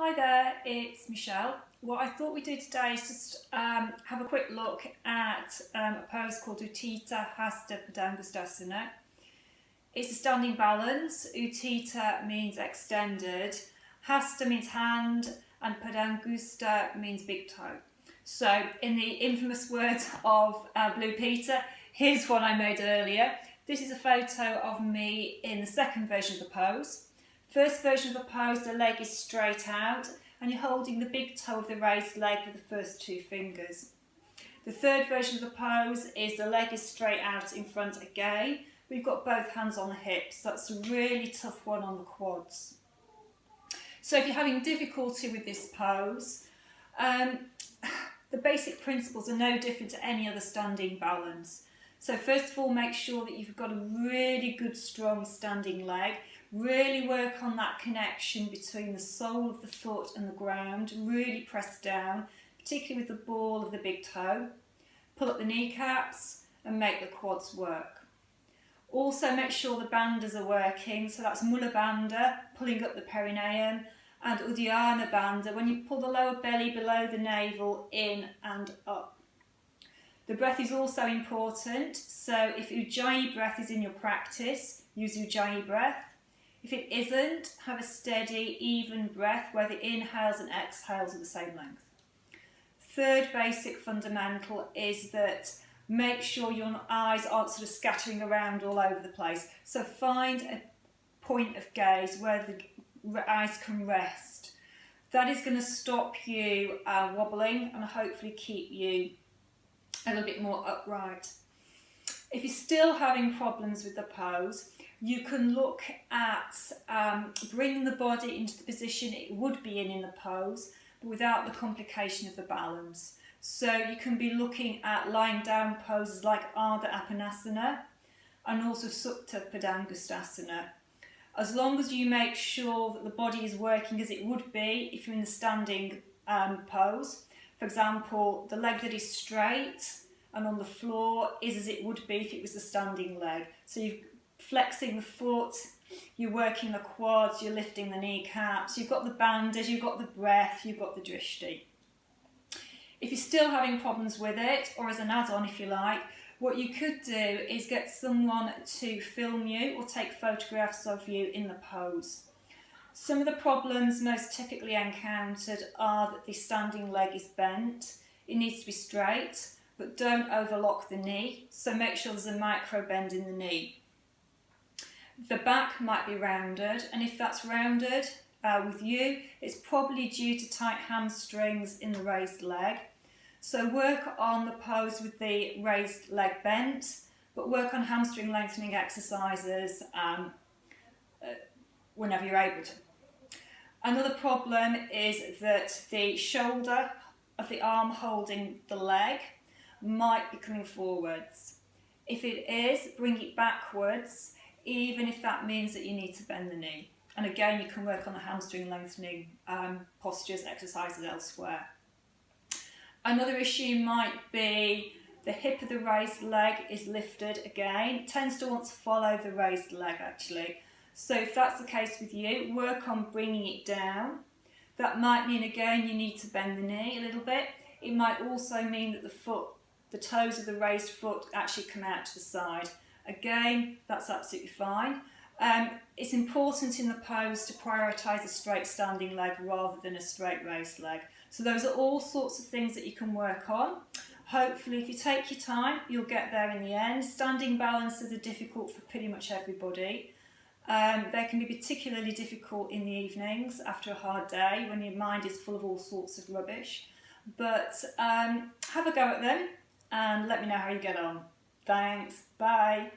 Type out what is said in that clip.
Hi there, it's Michelle. What I thought we'd do today is just have a quick look at a pose called Utthita, hasta, padangusthasana. It's a standing balance. Utthita means extended, hasta means hand, and padangustha means big toe. So in the infamous words of Blue Peter, here's one I made earlier. This is a photo of me in the second version of the pose. First version of the pose, the leg is straight out and you're holding the big toe of the raised leg with the first two fingers. The third version of the pose is the leg is straight out in front again. We've got both hands on the hips. That's a really tough one on the quads. So if you're having difficulty with this pose, the basic principles are no different to any other standing balance. So first of all, make sure that you've got a really good, strong standing leg. Really work on that connection between the sole of the foot and the ground. Really press down, particularly with the ball of the big toe. Pull up the kneecaps and make the quads work. Also make sure the bandhas are working. So that's Mula Bandha, pulling up the perineum, and Uddiyana Bandha, when you pull the lower belly below the navel in and up. The breath is also important. So if Ujjayi breath is in your practice, use Ujjayi breath. If it isn't, have a steady, even breath where the inhales and exhales are the same length. Third basic fundamental is that make sure your eyes aren't sort of scattering around all over the place. So find a point of gaze where the eyes can rest. That is going to stop you wobbling and hopefully keep you a little bit more upright. If you're still having problems with the pose, you can look at bringing the body into the position it would be in the pose, but without the complication of the balance. So you can be looking at lying down poses like Ardha Apanasana and also Supta Padangusthasana. As long as you make sure that the body is working as it would be if you're in the standing pose. For example, the leg that is straight and on the floor is as it would be if it was the standing leg. So you're flexing the foot, you're working the quads, you're lifting the kneecaps, you've got the bandhas, you've got the breath, you've got the drishti. If you're still having problems with it, or as an add-on if you like, what you could do is get someone to film you or take photographs of you in the pose. Some of the problems most typically encountered are that the standing leg is bent, it needs to be straight, but don't overlock the knee, so make sure there's a micro bend in the knee. The back might be rounded, and if that's rounded with you, it's probably due to tight hamstrings in the raised leg. So work on the pose with the raised leg bent, but work on hamstring lengthening exercises whenever you're able to. Another problem is that the shoulder of the arm holding the leg might be coming forwards. If it is, bring it backwards, even if that means that you need to bend the knee. And again, you can work on the hamstring lengthening postures, exercises elsewhere. Another issue might be the hip of the raised leg is lifted again. It tends to want to follow the raised leg actually. So if that's the case with you, work on bringing it down. That might mean again you need to bend the knee a little bit. It might also mean that the toes of the raised foot actually come out to the side. Again, that's absolutely fine. It's important in the pose to prioritise a straight standing leg rather than a straight raised leg. So those are all sorts of things that you can work on. Hopefully, if you take your time, you'll get there in the end. Standing balances are difficult for pretty much everybody. They can be particularly difficult in the evenings after a hard day when your mind is full of all sorts of rubbish. But have a go at them and let me know how you get on. Thanks, bye.